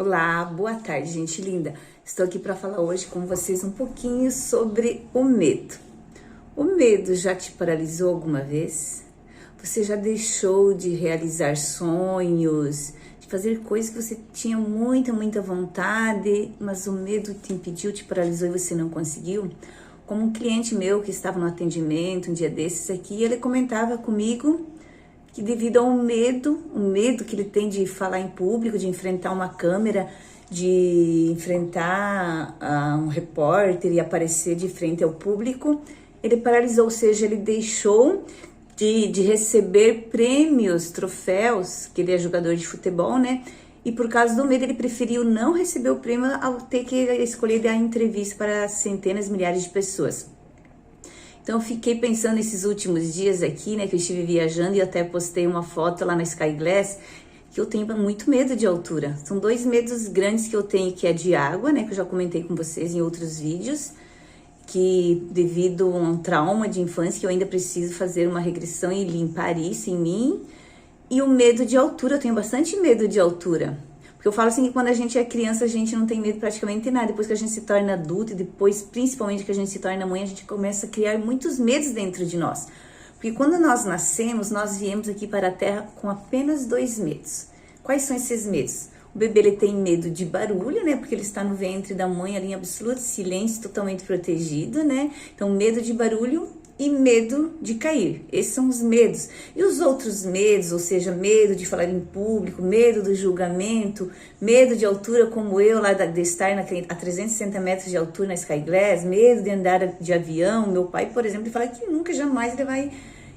Olá, boa tarde, gente linda. Estou aqui para falar hoje com vocês um pouquinho sobre o medo. O medo já te paralisou alguma vez? Você já deixou de realizar sonhos, de fazer coisas que você tinha muita vontade, mas o medo te impediu, te paralisou e você não conseguiu? Como um cliente meu que estava no atendimento um dia desses aqui, ele comentava comigo que devido ao medo, o medo que ele tem de falar em público, de enfrentar uma câmera, de enfrentar um repórter e aparecer de frente ao público, ele paralisou, ou seja, ele deixou de receber prêmios, troféus, que ele é jogador de futebol, né? E por causa do medo ele preferiu não receber o prêmio ao ter que escolher dar entrevista para centenas, milhares de pessoas. Então, eu fiquei pensando nesses últimos dias aqui, né, que eu estive viajando e até postei uma foto lá na Sky Glass, que eu tenho muito medo de altura. São dois medos grandes que eu tenho, que é de água, né, que eu já comentei com vocês em outros vídeos, que devido a um trauma de infância, que eu ainda preciso fazer uma regressão e limpar isso em mim, e o medo de altura, eu tenho bastante medo de altura. Porque eu falo assim que quando a gente é criança, a gente não tem medo praticamente de nada. Depois que a gente se torna adulto e depois, principalmente, que a gente se torna mãe, a gente começa a criar muitos medos dentro de nós. Porque quando nós nascemos, nós viemos aqui para a Terra com apenas 2 medos. Quais são esses medos? O bebê ele tem medo de barulho, né? Porque ele está no ventre da mãe ali em absoluto silêncio, totalmente protegido, né? Então, medo de barulho e medo de cair. Esses são os medos. E os outros medos, ou seja, medo de falar em público, medo do julgamento, medo de altura, como eu lá de estar a 360 metros de altura na Sky Glass, medo de andar de avião. Meu pai, por exemplo, fala que nunca, jamais ele vai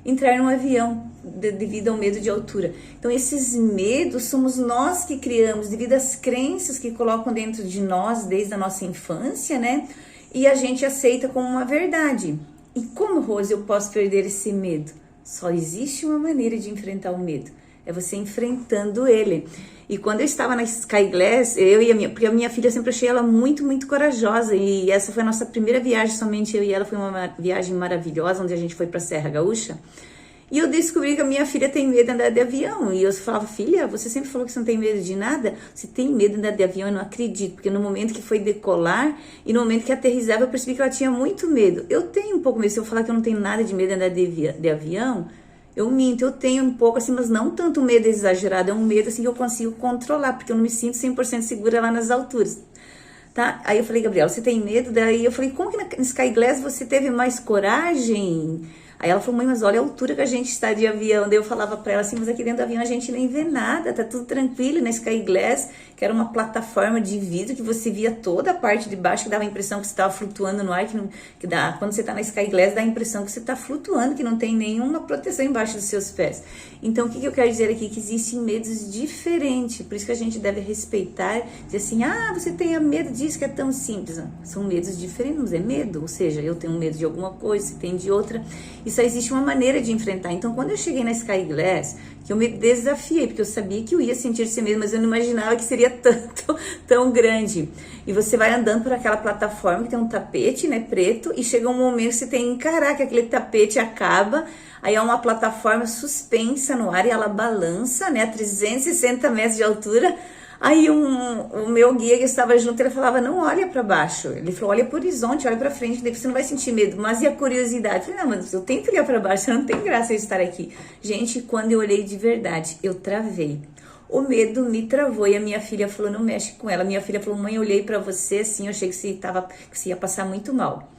entrar num avião devido ao medo de altura. Então, esses medos somos nós que criamos devido às crenças que colocam dentro de nós desde a nossa infância, né? E a gente aceita como uma verdade. E como, Rose, eu posso perder esse medo? Só existe uma maneira de enfrentar o medo. É você enfrentando ele. E quando eu estava na Sky Glass, porque a minha filha, eu sempre achei ela muito corajosa. E essa foi a nossa primeira viagem, somente eu e ela. Foi uma viagem maravilhosa, onde a gente foi para a Serra Gaúcha. E eu descobri que a minha filha tem medo de andar de avião. E eu falava, filha, você sempre falou que você não tem medo de nada? Você tem medo de andar de avião? Eu não acredito. Porque no momento que foi decolar e no momento que aterrissava, eu percebi que ela tinha muito medo. Eu tenho um pouco medo. Se eu falar que eu não tenho nada de medo de andar de avião, eu minto. Eu tenho um pouco assim, mas não tanto medo exagerado. É um medo assim que eu consigo controlar, porque eu não me sinto 100% segura lá nas alturas. Tá? Aí eu falei, Gabriela, você tem medo? Daí eu falei, como que na Sky Glass você teve mais coragem? Aí ela falou, mãe, mas olha a altura que a gente está de avião. Daí eu falava pra ela assim, mas aqui dentro do avião a gente nem vê nada, tá tudo tranquilo. Na Sky Glass, que era uma plataforma de vidro que você via toda a parte de baixo, que dava a impressão que você estava flutuando no ar, quando você tá na Sky Glass dá a impressão que você tá flutuando, que não tem nenhuma proteção embaixo dos seus pés. Então, o que eu quero dizer aqui? Que existem medos diferentes, por isso que a gente deve respeitar, dizer assim, você tem medo disso que é tão simples. Não, são medos diferentes, mas é medo, ou seja, eu tenho medo de alguma coisa, você tem de outra. E só existe uma maneira de enfrentar. Então, quando eu cheguei na Sky Glass, que eu me desafiei, porque eu sabia que eu ia sentir esse medo, mas eu não imaginava que seria tão grande. E você vai andando por aquela plataforma que tem um tapete, né, preto, e chega um momento que você tem que encarar que aquele tapete acaba, aí é uma plataforma suspensa no ar e ela balança, né, a 360 metros de altura. Aí o meu guia que estava junto, ele falava, não olha para baixo. Ele falou, olha para o horizonte, olha para frente, daí você não vai sentir medo. Mas e a curiosidade? Eu falei, não, mas eu tenho que olhar para baixo, não tem graça eu estar aqui. Gente, quando eu olhei de verdade, eu travei. O medo me travou e a minha filha falou, não mexe com ela. Minha filha falou, mãe, eu olhei para você assim, eu achei que você ia passar muito mal.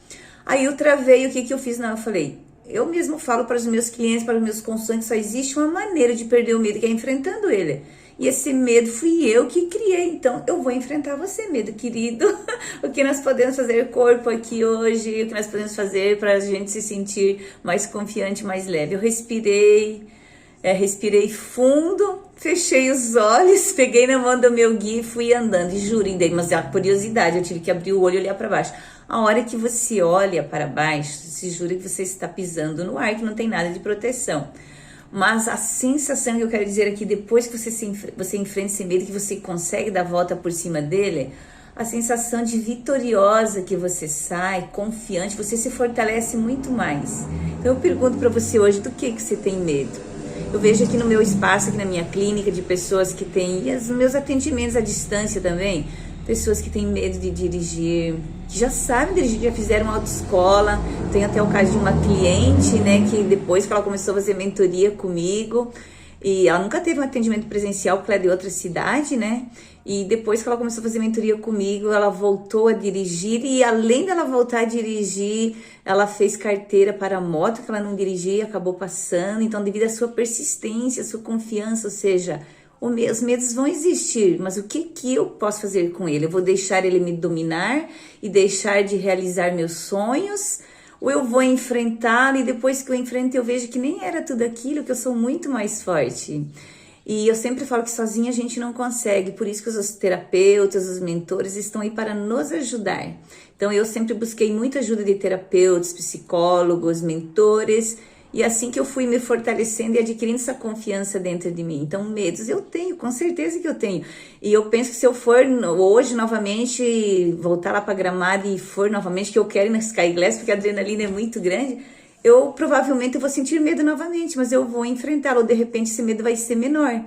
Aí eu travei, o que eu fiz? Não, eu falei, eu mesmo falo para os meus clientes, para os meus consultantes, só existe uma maneira de perder o medo, que é enfrentando ele. E esse medo fui eu que criei, então eu vou enfrentar você, medo querido. O que nós podemos fazer corpo aqui hoje, o que nós podemos fazer para a gente se sentir mais confiante, mais leve. Eu respirei fundo, fechei os olhos, peguei na mão do meu guia e fui andando. E juro, mas a curiosidade, eu tive que abrir o olho e olhar para baixo. A hora que você olha para baixo, se jura que você está pisando no ar, que não tem nada de proteção. Mas a sensação que eu quero dizer aqui, depois que você enfrenta esse medo, que você consegue dar a volta por cima dele, a sensação de vitoriosa que você sai, confiante, você se fortalece muito mais. Então eu pergunto para você hoje, do que você tem medo? Eu vejo aqui no meu espaço, aqui na minha clínica, de pessoas que têm, e os meus atendimentos à distância também, pessoas que têm medo de dirigir, que já sabem dirigir, já fizeram autoescola. Tem até o caso de uma cliente, né, que depois que ela começou a fazer mentoria comigo, e ela nunca teve um atendimento presencial porque ela é de outra cidade, né? E depois que ela começou a fazer mentoria comigo, ela voltou a dirigir. E além dela voltar a dirigir, ela fez carteira para moto, que ela não dirigia e acabou passando. Então, devido à sua persistência, à sua confiança, ou seja, os medos vão existir, mas o que eu posso fazer com ele? Eu vou deixar ele me dominar e deixar de realizar meus sonhos? Ou eu vou enfrentá-lo e depois que eu enfrento eu vejo que nem era tudo aquilo, que eu sou muito mais forte. E eu sempre falo que sozinha a gente não consegue, por isso que os terapeutas, os mentores estão aí para nos ajudar. Então eu sempre busquei muita ajuda de terapeutas, psicólogos, mentores, e assim que eu fui me fortalecendo e adquirindo essa confiança dentro de mim. Então, medos eu tenho, com certeza que eu tenho. E eu penso que se eu for hoje novamente, voltar lá para Gramado e for novamente, que eu quero ir na Sky Glass, porque a adrenalina é muito grande, eu provavelmente vou sentir medo novamente, mas eu vou enfrentá-lo. Ou de repente esse medo vai ser menor.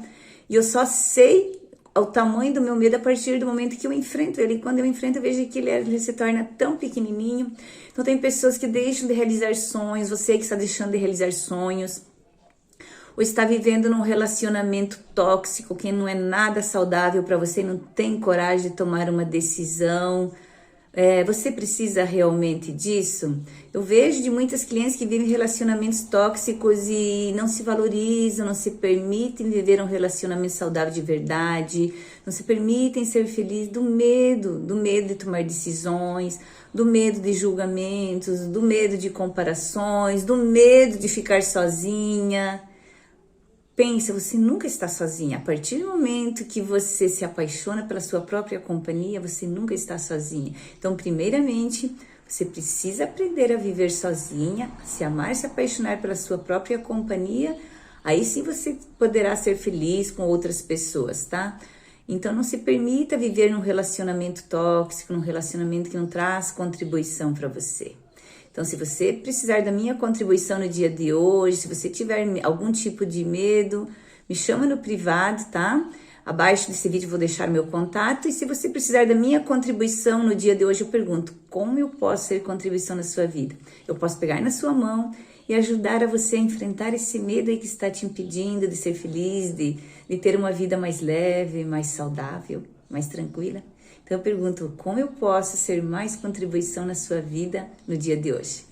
E eu só sei o tamanho do meu medo a partir do momento que eu enfrento ele. E quando eu enfrento, eu vejo que ele se torna tão pequenininho. Então, tem pessoas que deixam de realizar sonhos, você que está deixando de realizar sonhos, ou está vivendo num relacionamento tóxico que não é nada saudável para você, não tem coragem de tomar uma decisão. Você precisa realmente disso? Eu vejo de muitas clientes que vivem relacionamentos tóxicos e não se valorizam, não se permitem viver um relacionamento saudável de verdade, não se permitem ser felizes do medo de tomar decisões, do medo de julgamentos, do medo de comparações, do medo de ficar sozinha. Pensa, você nunca está sozinha. A partir do momento que você se apaixona pela sua própria companhia, você nunca está sozinha. Então, primeiramente, você precisa aprender a viver sozinha, a se amar, se apaixonar pela sua própria companhia. Aí sim você poderá ser feliz com outras pessoas, tá? Então, não se permita viver num relacionamento tóxico, num relacionamento que não traz contribuição para você. Então, se você precisar da minha contribuição no dia de hoje, se você tiver algum tipo de medo, me chama no privado, tá? Abaixo desse vídeo eu vou deixar meu contato. E se você precisar da minha contribuição no dia de hoje, eu pergunto, como eu posso ser contribuição na sua vida? Eu posso pegar na sua mão e ajudar a você a enfrentar esse medo aí que está te impedindo de ser feliz, de ter uma vida mais leve, mais saudável, mais tranquila. Então eu pergunto, como eu posso ser mais contribuição na sua vida no dia de hoje?